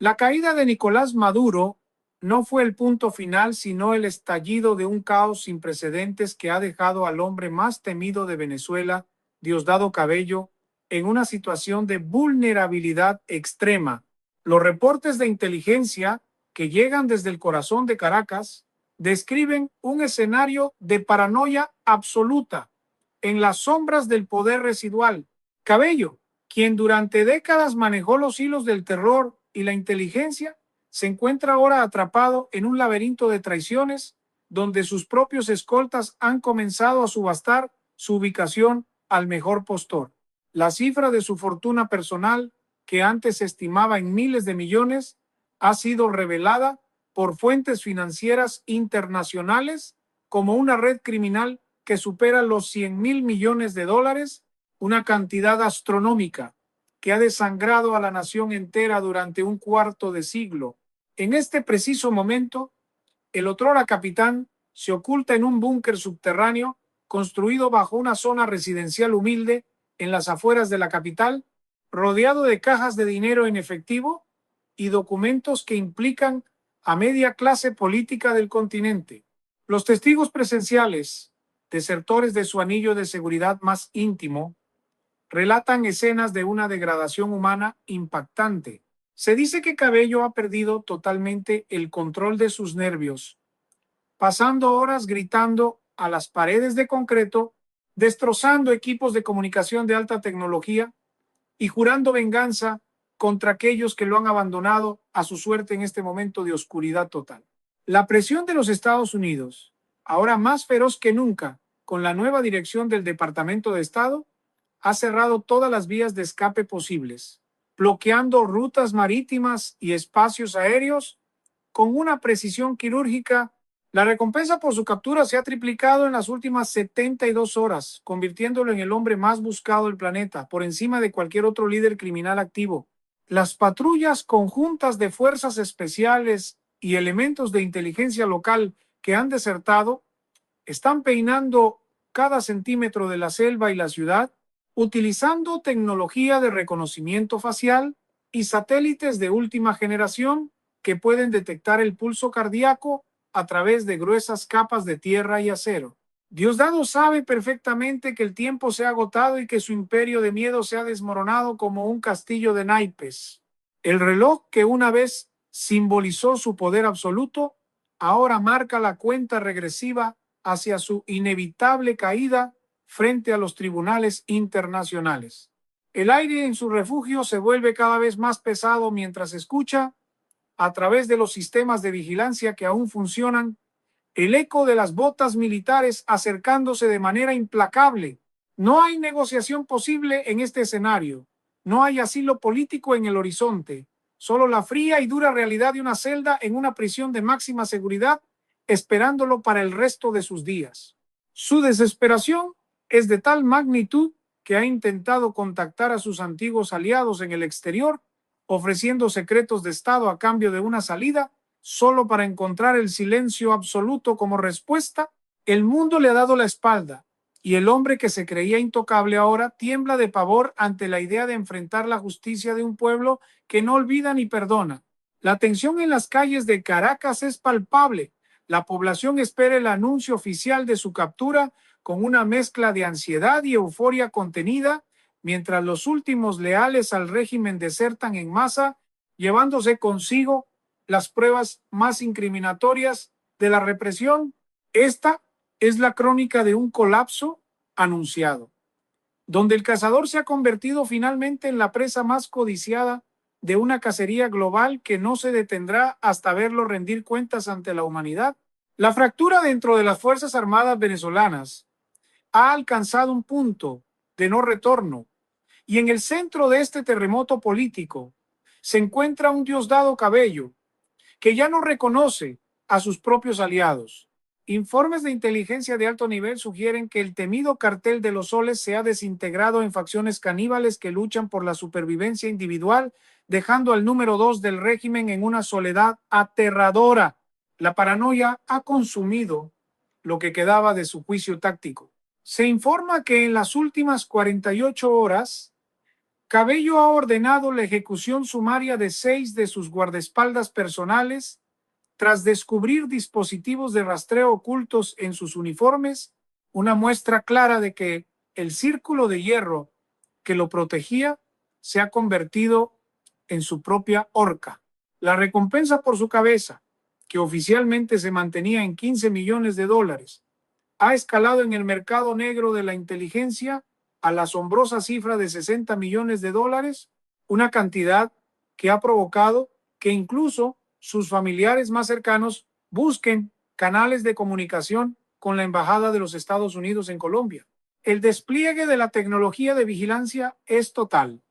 La caída de Nicolás Maduro no fue el punto final, sino el estallido de un caos sin precedentes que ha dejado al hombre más temido de Venezuela, Diosdado Cabello, en una situación de vulnerabilidad extrema. Los reportes de inteligencia que llegan desde el corazón de Caracas describen un escenario de paranoia absoluta en las sombras del poder residual. Cabello, quien durante décadas manejó los hilos del terror y la inteligencia, se encuentra ahora atrapado en un laberinto de traiciones donde sus propios escoltas han comenzado a subastar su ubicación al mejor postor. La cifra de su fortuna personal, que antes se estimaba en miles de millones, ha sido revelada por fuentes financieras internacionales como una red criminal que supera los 100.000 millones de dólares, una cantidad astronómica que ha desangrado a la nación entera durante un cuarto de siglo. En este preciso momento, el otrora capitán se oculta en un búnker subterráneo construido bajo una zona residencial humilde en las afueras de la capital, rodeado de cajas de dinero en efectivo y documentos que implican a media clase política del continente. Los testigos presenciales, desertores de su anillo de seguridad más íntimo, relatan escenas de una degradación humana impactante. Se dice que Cabello ha perdido totalmente el control de sus nervios, pasando horas gritando a las paredes de concreto, destrozando equipos de comunicación de alta tecnología y jurando venganza contra aquellos que lo han abandonado a su suerte en este momento de oscuridad total. La presión de los Estados Unidos, ahora más feroz que nunca, con la nueva dirección del Departamento de Estado, ha cerrado todas las vías de escape posibles, bloqueando rutas marítimas y espacios aéreos con una precisión quirúrgica. La recompensa por su captura se ha triplicado en las últimas 72 horas, convirtiéndolo en el hombre más buscado del planeta, por encima de cualquier otro líder criminal activo. Las patrullas conjuntas de fuerzas especiales y elementos de inteligencia local que han desertado están peinando cada centímetro de la selva y la ciudad, utilizando tecnología de reconocimiento facial y satélites de última generación que pueden detectar el pulso cardíaco a través de gruesas capas de tierra y acero. Diosdado sabe perfectamente que el tiempo se ha agotado y que su imperio de miedo se ha desmoronado como un castillo de naipes. El reloj que una vez simbolizó su poder absoluto, ahora marca la cuenta regresiva hacia su inevitable caída frente a los tribunales internacionales. El aire en su refugio se vuelve cada vez más pesado mientras escucha, a través de los sistemas de vigilancia que aún funcionan, el eco de las botas militares acercándose de manera implacable. No hay negociación posible en este escenario. No hay asilo político en el horizonte. Solo la fría y dura realidad de una celda en una prisión de máxima seguridad esperándolo para el resto de sus días. Su desesperación es de tal magnitud que ha intentado contactar a sus antiguos aliados en el exterior, ofreciendo secretos de Estado a cambio de una salida, solo para encontrar el silencio absoluto como respuesta. El mundo le ha dado la espalda y el hombre que se creía intocable ahora tiembla de pavor ante la idea de enfrentar la justicia de un pueblo que no olvida ni perdona. La tensión en las calles de Caracas es palpable. La población espera el anuncio oficial de su captura con una mezcla de ansiedad y euforia contenida, mientras los últimos leales al régimen desertan en masa, llevándose consigo las pruebas más incriminatorias de la represión. Esta es la crónica de un colapso anunciado, donde el cazador se ha convertido finalmente en la presa más codiciada de una cacería global que no se detendrá hasta verlo rendir cuentas ante la humanidad. La fractura dentro de las Fuerzas Armadas venezolanas ha alcanzado un punto de no retorno, y en el centro de este terremoto político se encuentra un Diosdado Cabello que ya no reconoce a sus propios aliados. Informes de inteligencia de alto nivel sugieren que el temido cartel de los soles se ha desintegrado en facciones caníbales que luchan por la supervivencia individual, dejando al número 2 del régimen en una soledad aterradora. La paranoia ha consumido lo que quedaba de su juicio táctico. Se informa que en las últimas 48 horas Cabello ha ordenado la ejecución sumaria de 6 de sus guardaespaldas personales tras descubrir dispositivos de rastreo ocultos en sus uniformes, una muestra clara de que el círculo de hierro que lo protegía se ha convertido en su propia horca. La recompensa por su cabeza, que oficialmente se mantenía en 15 millones de dólares, ha escalado en el mercado negro de la inteligencia a la asombrosa cifra de 60 millones de dólares, una cantidad que ha provocado que incluso sus familiares más cercanos busquen canales de comunicación con la Embajada de los Estados Unidos en Colombia. El despliegue de la tecnología de vigilancia es total.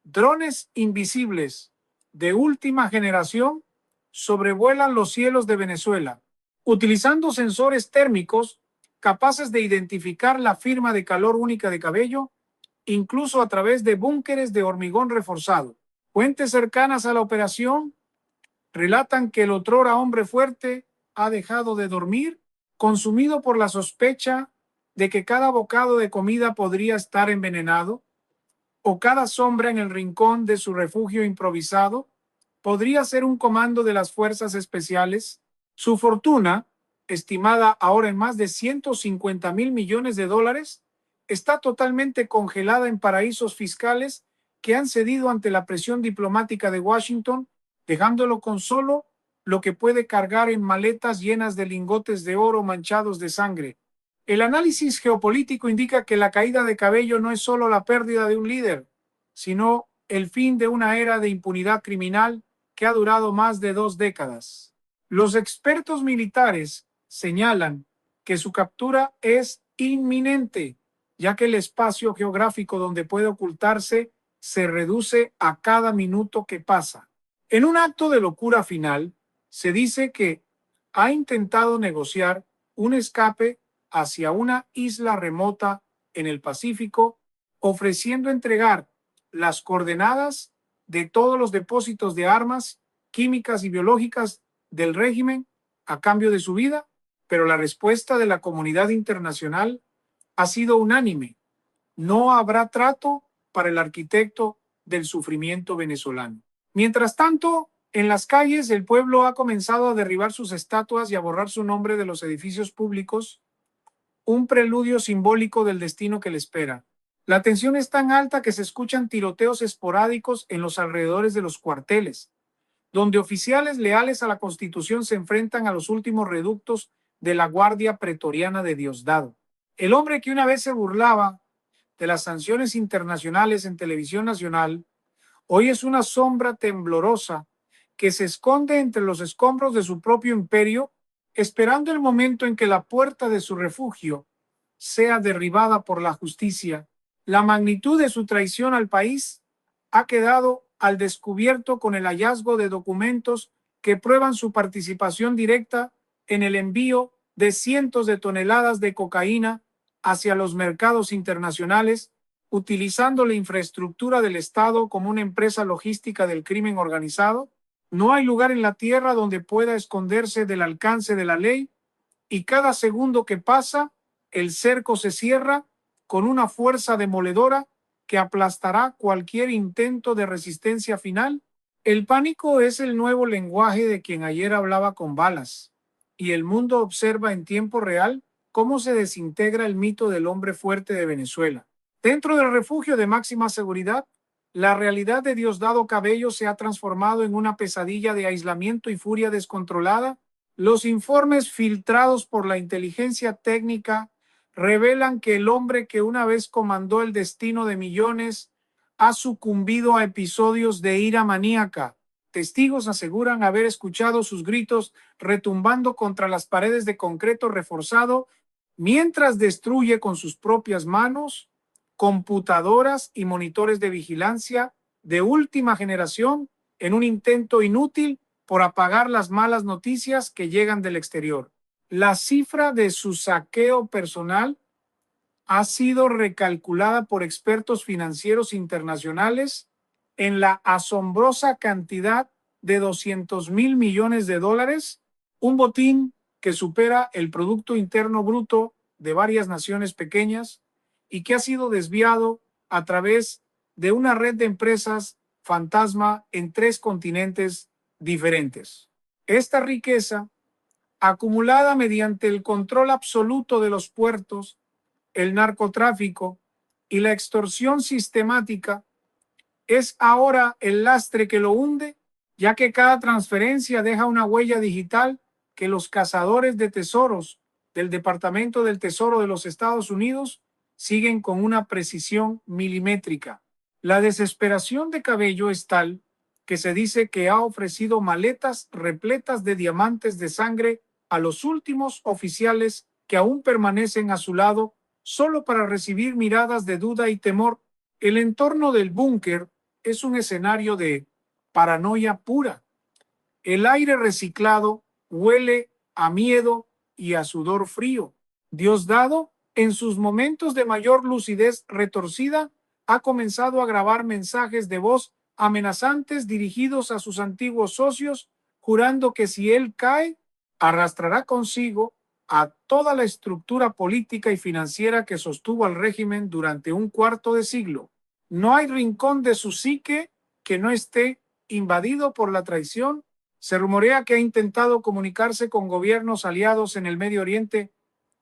Drones invisibles de última generación sobrevuelan los cielos de Venezuela, utilizando sensores térmicos capaces de identificar la firma de calor única de Cabello, incluso a través de búnkeres de hormigón reforzado. Fuentes cercanas a la operación relatan que el otrora hombre fuerte ha dejado de dormir, consumido por la sospecha de que cada bocado de comida podría estar envenenado, o cada sombra en el rincón de su refugio improvisado podría ser un comando de las fuerzas especiales. Su fortuna, estimada ahora en más de 150.000 millones de dólares, está totalmente congelada en paraísos fiscales que han cedido ante la presión diplomática de Washington, dejándolo con solo lo que puede cargar en maletas llenas de lingotes de oro manchados de sangre. El análisis geopolítico indica que la caída de Cabello no es solo la pérdida de un líder, sino el fin de una era de impunidad criminal que ha durado más de 2 décadas. Los expertos militares señalan que su captura es inminente, ya que el espacio geográfico donde puede ocultarse se reduce a cada minuto que pasa. En un acto de locura final, se dice que ha intentado negociar un escape hacia una isla remota en el Pacífico, ofreciendo entregar las coordenadas de todos los depósitos de armas químicas y biológicas del régimen a cambio de su vida, pero la respuesta de la comunidad internacional ha sido unánime. No habrá trato para el arquitecto del sufrimiento venezolano. Mientras tanto, en las calles el pueblo ha comenzado a derribar sus estatuas y a borrar su nombre de los edificios públicos, un preludio simbólico del destino que le espera. La tensión es tan alta que se escuchan tiroteos esporádicos en los alrededores de los cuarteles, donde oficiales leales a la Constitución se enfrentan a los últimos reductos de la Guardia Pretoriana de Diosdado. El hombre que una vez se burlaba de las sanciones internacionales en televisión nacional, hoy es una sombra temblorosa que se esconde entre los escombros de su propio imperio, esperando el momento en que la puerta de su refugio sea derribada por la justicia. La magnitud de su traición al país ha quedado al descubierto con el hallazgo de documentos que prueban su participación directa en el envío de cientos de toneladas de cocaína hacia los mercados internacionales, utilizando la infraestructura del Estado como una empresa logística del crimen organizado. No hay lugar en la tierra donde pueda esconderse del alcance de la ley, y cada segundo que pasa, el cerco se cierra con una fuerza demoledora que aplastará cualquier intento de resistencia final. El pánico es el nuevo lenguaje de quien ayer hablaba con balas, y el mundo observa en tiempo real cómo se desintegra el mito del hombre fuerte de Venezuela. Dentro del refugio de máxima seguridad, la realidad de Diosdado Cabello se ha transformado en una pesadilla de aislamiento y furia descontrolada. Los informes filtrados por la inteligencia técnica revelan que el hombre que una vez comandó el destino de millones ha sucumbido a episodios de ira maníaca. Testigos aseguran haber escuchado sus gritos retumbando contra las paredes de concreto reforzado mientras destruye con sus propias manos computadoras y monitores de vigilancia de última generación en un intento inútil por apagar las malas noticias que llegan del exterior. La cifra de su saqueo personal ha sido recalculada por expertos financieros internacionales en la asombrosa cantidad de 200.000 millones de dólares, un botín que supera el Producto Interno Bruto de varias naciones pequeñas y que ha sido desviado a través de una red de empresas fantasma en 3 continentes diferentes. Esta riqueza, acumulada mediante el control absoluto de los puertos, el narcotráfico y la extorsión sistemática, es ahora el lastre que lo hunde, ya que cada transferencia deja una huella digital que los cazadores de tesoros del Departamento del Tesoro de los Estados Unidos siguen con una precisión milimétrica. La desesperación de Cabello es tal que se dice que ha ofrecido maletas repletas de diamantes de sangre a los últimos oficiales que aún permanecen a su lado solo para recibir miradas de duda y temor. El entorno del búnker es un escenario de paranoia pura. El aire reciclado huele a miedo y a sudor frío. Diosdado, en sus momentos de mayor lucidez retorcida, ha comenzado a grabar mensajes de voz amenazantes dirigidos a sus antiguos socios, jurando que si él cae, arrastrará consigo a toda la estructura política y financiera que sostuvo al régimen durante un cuarto de siglo. No hay rincón de su psique que no esté invadido por la traición. Se rumorea que ha intentado comunicarse con gobiernos aliados en el Medio Oriente,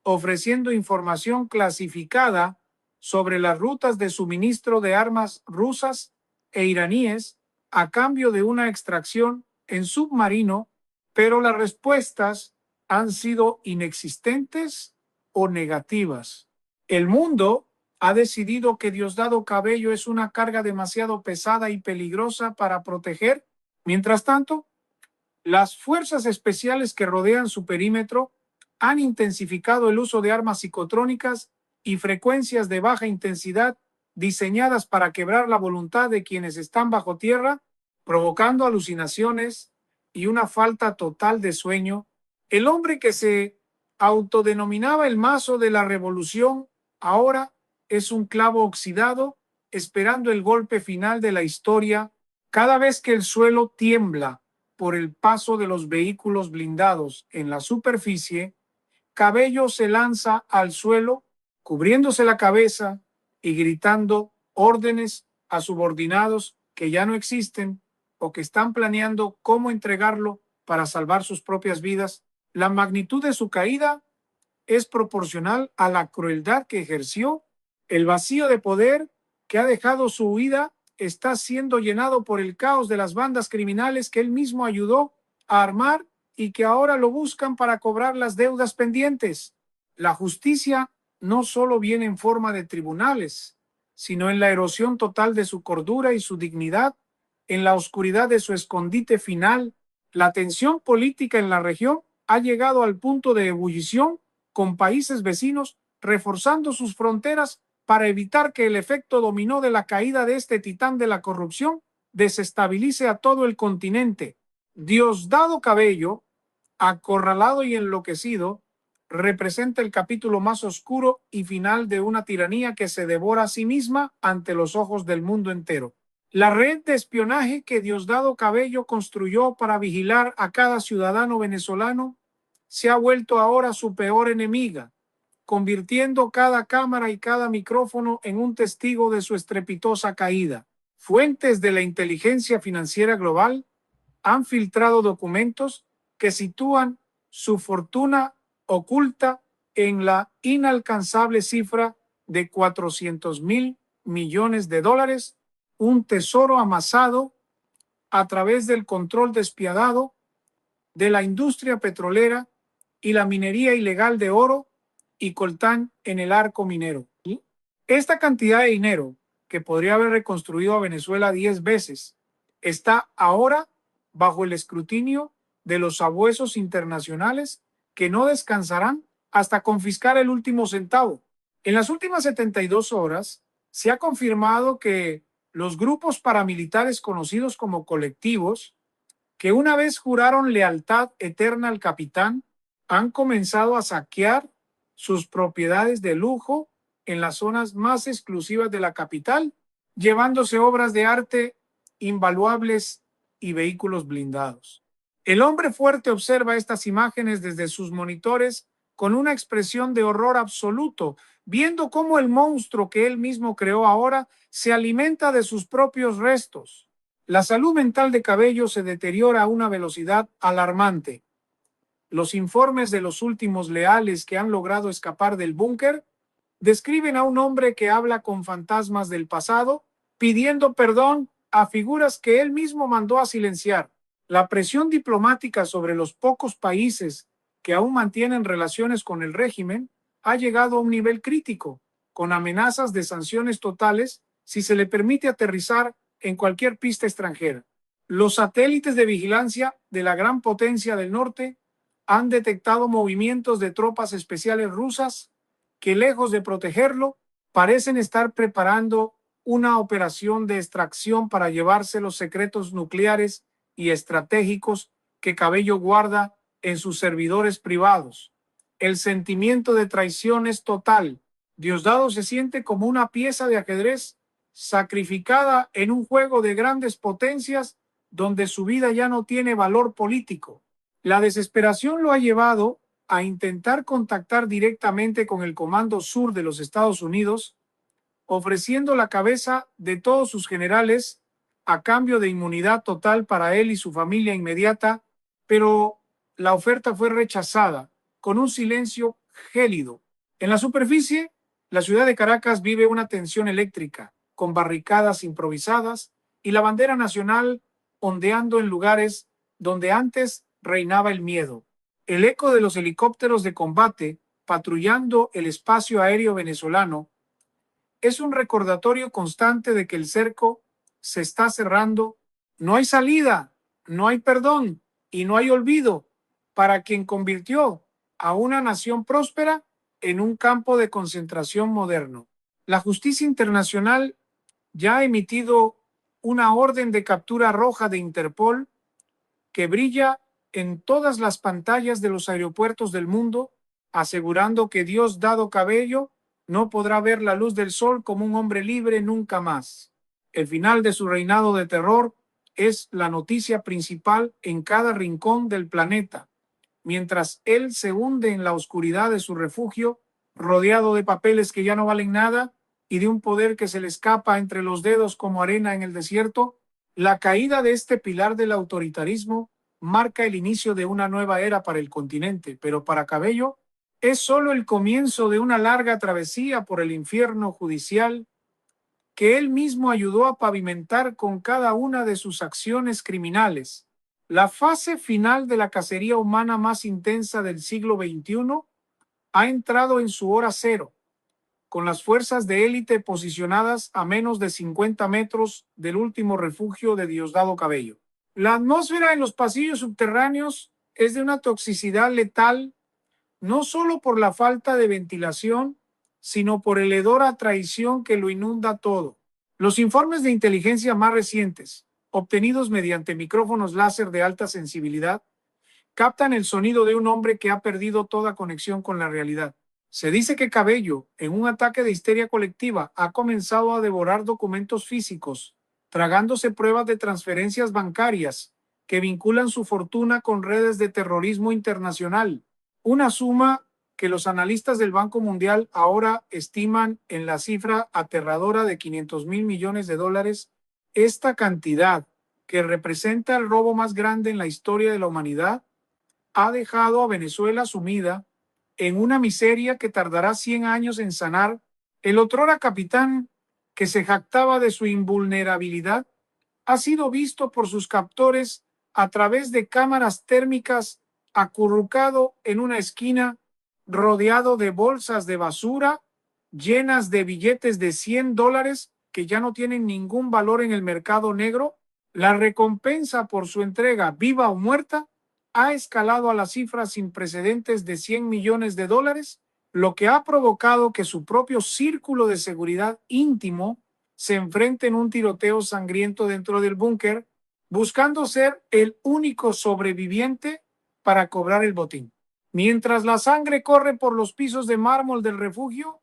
ofreciendo información clasificada sobre las rutas de suministro de armas rusas e iraníes a cambio de una extracción en submarino, pero las respuestas han sido inexistentes o negativas. El mundo ha decidido que Diosdado Cabello es una carga demasiado pesada y peligrosa para proteger. Mientras tanto, las fuerzas especiales que rodean su perímetro han intensificado el uso de armas psicotrónicas y frecuencias de baja intensidad diseñadas para quebrar la voluntad de quienes están bajo tierra, provocando alucinaciones y una falta total de sueño. El hombre que se autodenominaba el mazo de la revolución ahora es un clavo oxidado esperando el golpe final de la historia. Cada vez que el suelo tiembla por el paso de los vehículos blindados en la superficie, Cabello se lanza al suelo, cubriéndose la cabeza y gritando órdenes a subordinados que ya no existen o que están planeando cómo entregarlo para salvar sus propias vidas. La magnitud de su caída es proporcional a la crueldad que ejerció. El vacío de poder que ha dejado su huida está siendo llenado por el caos de las bandas criminales que él mismo ayudó a armar y que ahora lo buscan para cobrar las deudas pendientes. La justicia no solo viene en forma de tribunales, sino en la erosión total de su cordura y su dignidad, en la oscuridad de su escondite final. La tensión política en la región ha llegado al punto de ebullición, con países vecinos reforzando sus fronteras para evitar que el efecto dominó de la caída de este titán de la corrupción desestabilice a todo el continente. Diosdado Cabello, acorralado y enloquecido, representa el capítulo más oscuro y final de una tiranía que se devora a sí misma ante los ojos del mundo entero. La red de espionaje que Diosdado Cabello construyó para vigilar a cada ciudadano venezolano se ha vuelto ahora su peor enemiga, convirtiendo cada cámara y cada micrófono en un testigo de su estrepitosa caída. Fuentes de la inteligencia financiera global han filtrado documentos que sitúan su fortuna oculta en la inalcanzable cifra de 400.000 millones de dólares, un tesoro amasado a través del control despiadado de la industria petrolera y la minería ilegal de oro y coltán en el arco minero. Esta cantidad de dinero, que podría haber reconstruido a Venezuela 10 veces, está ahora bajo el escrutinio de los sabuesos internacionales que no descansarán hasta confiscar el último centavo. En las últimas 72 horas se ha confirmado que los grupos paramilitares conocidos como colectivos, que una vez juraron lealtad eterna al capitán, han comenzado a saquear sus propiedades de lujo en las zonas más exclusivas de la capital, llevándose obras de arte invaluables y vehículos blindados. El hombre fuerte observa estas imágenes desde sus monitores con una expresión de horror absoluto, viendo cómo el monstruo que él mismo creó ahora se alimenta de sus propios restos. La salud mental de Cabello se deteriora a una velocidad alarmante. Los informes de los últimos leales que han logrado escapar del búnker describen a un hombre que habla con fantasmas del pasado, pidiendo perdón a figuras que él mismo mandó a silenciar. La presión diplomática sobre los pocos países que aún mantienen relaciones con el régimen ha llegado a un nivel crítico, con amenazas de sanciones totales si se le permite aterrizar en cualquier pista extranjera. Los satélites de vigilancia de la gran potencia del norte han detectado movimientos de tropas especiales rusas que, lejos de protegerlo, parecen estar preparando una operación de extracción para llevarse los secretos nucleares y estratégicos que Cabello guarda en sus servidores privados. El sentimiento de traición es total. Diosdado se siente como una pieza de ajedrez sacrificada en un juego de grandes potencias donde su vida ya no tiene valor político. La desesperación lo ha llevado a intentar contactar directamente con el Comando Sur de los Estados Unidos, ofreciendo la cabeza de todos sus generales a cambio de inmunidad total para él y su familia inmediata, pero la oferta fue rechazada con un silencio gélido. En la superficie, la ciudad de Caracas vive una tensión eléctrica, con barricadas improvisadas y la bandera nacional ondeando en lugares donde antes reinaba el miedo. El eco de los helicópteros de combate patrullando el espacio aéreo venezolano es un recordatorio constante de que el cerco se está cerrando. No hay salida, no hay perdón y no hay olvido para quien convirtió a una nación próspera en un campo de concentración moderno. La justicia internacional ya ha emitido una orden de captura roja de Interpol que brilla en todas las pantallas de los aeropuertos del mundo, asegurando que Diosdado Cabello no podrá ver la luz del sol como un hombre libre nunca más. El final de su reinado de terror es la noticia principal en cada rincón del planeta, mientras él se hunde en la oscuridad de su refugio, rodeado de papeles que ya no valen nada y de un poder que se le escapa entre los dedos como arena en el desierto. La caída de este pilar del autoritarismo marca el inicio de una nueva era para el continente, pero para Cabello es solo el comienzo de una larga travesía por el infierno judicial que él mismo ayudó a pavimentar con cada una de sus acciones criminales. La fase final de la cacería humana más intensa del siglo XXI ha entrado en su hora cero, con las fuerzas de élite posicionadas a menos de 50 metros del último refugio de Diosdado Cabello. La atmósfera en los pasillos subterráneos es de una toxicidad letal, no solo por la falta de ventilación, sino por el hedor a traición que lo inunda todo. Los informes de inteligencia más recientes, obtenidos mediante micrófonos láser de alta sensibilidad, captan el sonido de un hombre que ha perdido toda conexión con la realidad. Se dice que Cabello, en un ataque de histeria colectiva, ha comenzado a devorar documentos físicos, tragándose pruebas de transferencias bancarias que vinculan su fortuna con redes de terrorismo internacional, una suma que los analistas del Banco Mundial ahora estiman en la cifra aterradora de 500.000 millones de dólares. Esta cantidad, que representa el robo más grande en la historia de la humanidad, ha dejado a Venezuela sumida en una miseria que tardará 100 años en sanar. El otrora capitán, que se jactaba de su invulnerabilidad, ha sido visto por sus captores a través de cámaras térmicas, acurrucado en una esquina, rodeado de bolsas de basura llenas de billetes de $100 que ya no tienen ningún valor en el mercado negro. La recompensa por su entrega, viva o muerta, ha escalado a las cifras sin precedentes de $100 millones, lo que ha provocado que su propio círculo de seguridad íntimo se enfrente en un tiroteo sangriento dentro del búnker, buscando ser el único sobreviviente para cobrar el botín. Mientras la sangre corre por los pisos de mármol del refugio,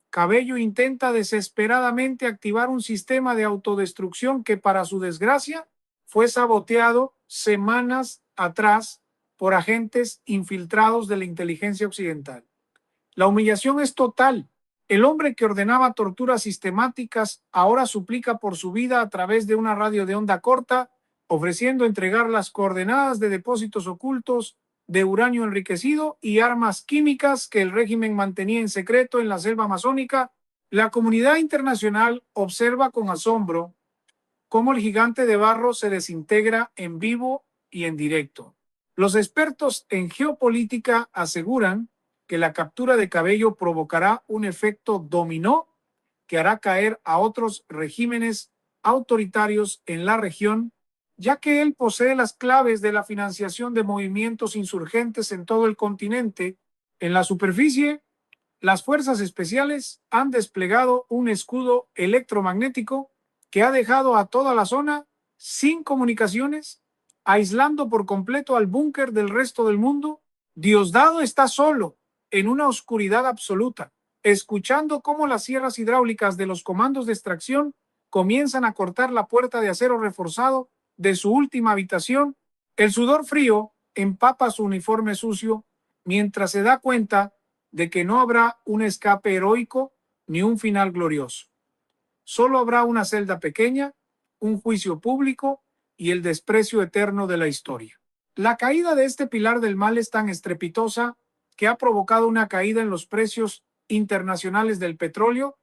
Cabello intenta desesperadamente activar un sistema de autodestrucción que, para su desgracia, fue saboteado semanas atrás por agentes infiltrados de la inteligencia occidental. La humillación es total. El hombre que ordenaba torturas sistemáticas ahora suplica por su vida a través de una radio de onda corta, ofreciendo entregar las coordenadas de depósitos ocultos de uranio enriquecido y armas químicas que el régimen mantenía en secreto en la selva amazónica. La comunidad internacional observa con asombro cómo el gigante de barro se desintegra en vivo y en directo. Los expertos en geopolítica aseguran que la captura de Cabello provocará un efecto dominó que hará caer a otros regímenes autoritarios en la región, ya que él posee las claves de la financiación de movimientos insurgentes en todo el continente. En la superficie, las fuerzas especiales han desplegado un escudo electromagnético que ha dejado a toda la zona sin comunicaciones, aislando por completo al búnker del resto del mundo. Diosdado está solo, en una oscuridad absoluta, escuchando cómo las sierras hidráulicas de los comandos de extracción comienzan a cortar la puerta de acero reforzado de su última habitación. El sudor frío empapa su uniforme sucio mientras se da cuenta de que no habrá un escape heroico ni un final glorioso. Solo habrá una celda pequeña, un juicio público y el desprecio eterno de la historia. La caída de este pilar del mal es tan estrepitosa que ha provocado una caída en los precios internacionales del petróleo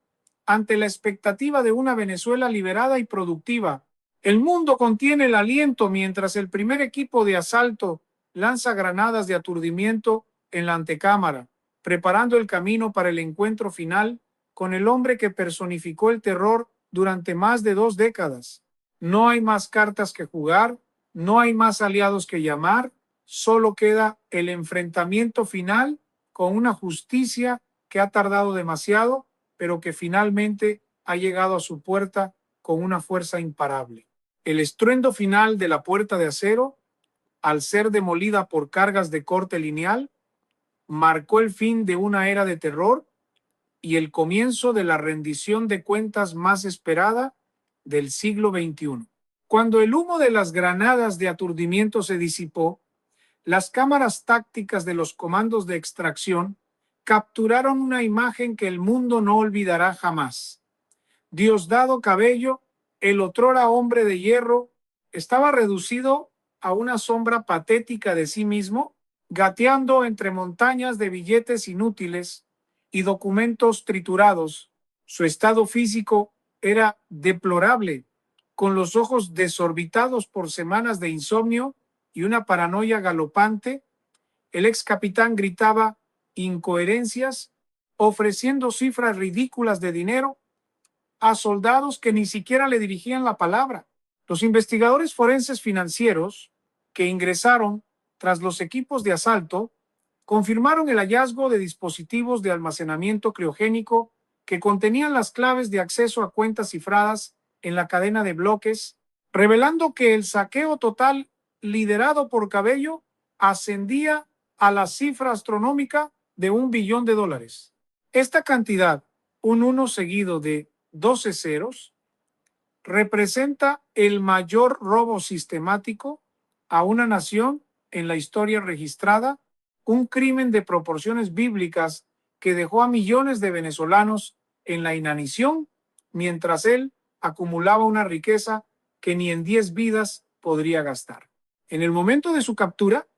ante la expectativa de una Venezuela liberada y productiva. El mundo contiene el aliento mientras el primer equipo de asalto lanza granadas de aturdimiento en la antecámara, preparando el camino para el encuentro final con el hombre que personificó el terror durante más de 2 décadas. No hay más cartas que jugar, no hay más aliados que llamar, solo queda el enfrentamiento final con una justicia que ha tardado demasiado, pero que finalmente ha llegado a su puerta con una fuerza imparable. El estruendo final de la puerta de acero, al ser demolida por cargas de corte lineal, marcó el fin de una era de terror y el comienzo de la rendición de cuentas más esperada del siglo XXI. Cuando el humo de las granadas de aturdimiento se disipó, las cámaras tácticas de los comandos de extracción capturaron una imagen que el mundo no olvidará jamás. Diosdado Cabello, el otrora hombre de hierro, estaba reducido a una sombra patética de sí mismo, gateando entre montañas de billetes inútiles y documentos triturados. Su estado físico era deplorable, con los ojos desorbitados por semanas de insomnio y una paranoia galopante. El ex capitán gritaba incoherencias, ofreciendo cifras ridículas de dinero a soldados que ni siquiera le dirigían la palabra. Los investigadores forenses financieros que ingresaron tras los equipos de asalto confirmaron el hallazgo de dispositivos de almacenamiento criogénico que contenían las claves de acceso a cuentas cifradas en la cadena de bloques, revelando que el saqueo total liderado por Cabello ascendía a la cifra astronómica de $1 billón. Esta cantidad, un 1 seguido de 12 ceros, representa el mayor robo sistemático a una nación en la historia registrada, un crimen de proporciones bíblicas que dejó a millones de venezolanos en la inanición, mientras él acumulaba una riqueza que ni en 10 vidas podría gastar. En el momento de su captura,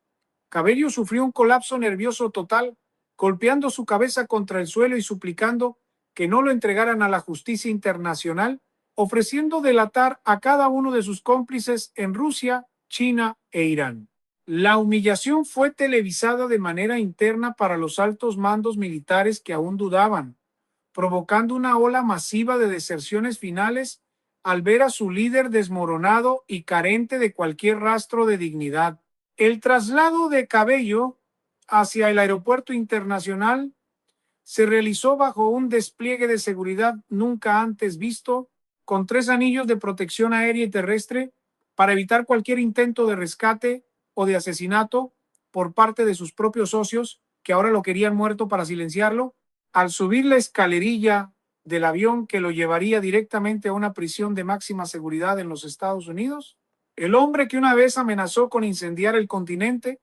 Cabello sufrió un colapso nervioso total, golpeando su cabeza contra el suelo y suplicando que no lo entregaran a la justicia internacional, ofreciendo delatar a cada uno de sus cómplices en Rusia, China e Irán. La humillación fue televisada de manera interna para los altos mandos militares que aún dudaban, provocando una ola masiva de deserciones finales al ver a su líder desmoronado y carente de cualquier rastro de dignidad. El traslado de Cabello hacia el aeropuerto internacional se realizó bajo un despliegue de seguridad nunca antes visto, con 3 anillos de protección aérea y terrestre para evitar cualquier intento de rescate o de asesinato por parte de sus propios socios, que ahora lo querían muerto para silenciarlo. Al subir la escalerilla del avión que lo llevaría directamente a una prisión de máxima seguridad en los Estados Unidos, el hombre que una vez amenazó con incendiar el continente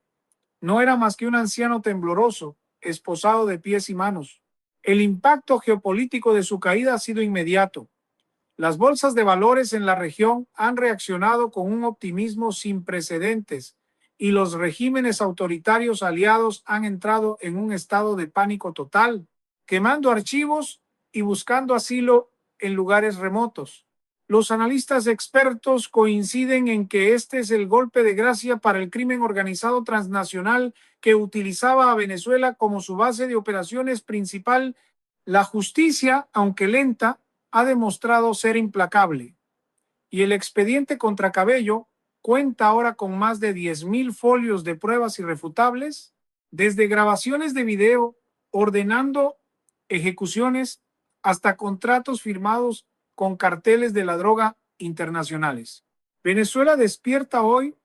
no era más que un anciano tembloroso, esposado de pies y manos. El impacto geopolítico de su caída ha sido inmediato. Las bolsas de valores en la región han reaccionado con un optimismo sin precedentes y los regímenes autoritarios aliados han entrado en un estado de pánico total, quemando archivos y buscando asilo en lugares remotos. Los analistas expertos coinciden en que este es el golpe de gracia para el crimen organizado transnacional que utilizaba a Venezuela como su base de operaciones principal. La justicia, aunque lenta, ha demostrado ser implacable, y el expediente contra Cabello cuenta ahora con más de 10,000 folios de pruebas irrefutables, desde grabaciones de video ordenando ejecuciones hasta contratos firmados con carteles de la droga internacionales. Venezuela despierta hoy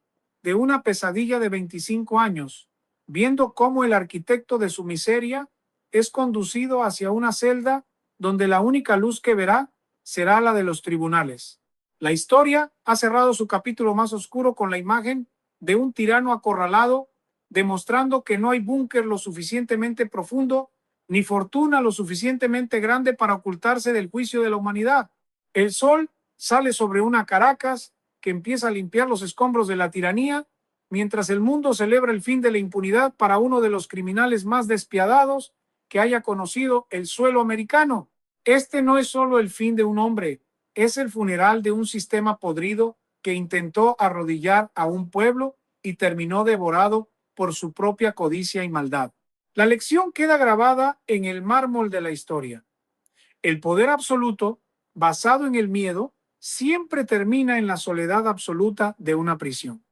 de una pesadilla de 25 años, viendo cómo el arquitecto de su miseria es conducido hacia una celda donde la única luz que verá será la de los tribunales. La historia ha cerrado su capítulo más oscuro con la imagen de un tirano acorralado, demostrando que no hay búnker lo suficientemente profundo ni fortuna lo suficientemente grande para ocultarse del juicio de la humanidad. El sol sale sobre una Caracas que empieza a limpiar los escombros de la tiranía, mientras el mundo celebra el fin de la impunidad para uno de los criminales más despiadados que haya conocido el suelo americano. Este no es solo el fin de un hombre, es el funeral de un sistema podrido que intentó arrodillar a un pueblo y terminó devorado por su propia codicia y maldad. La lección queda grabada en el mármol de la historia. El poder absoluto, basado en el miedo, siempre termina en la soledad absoluta de una prisión.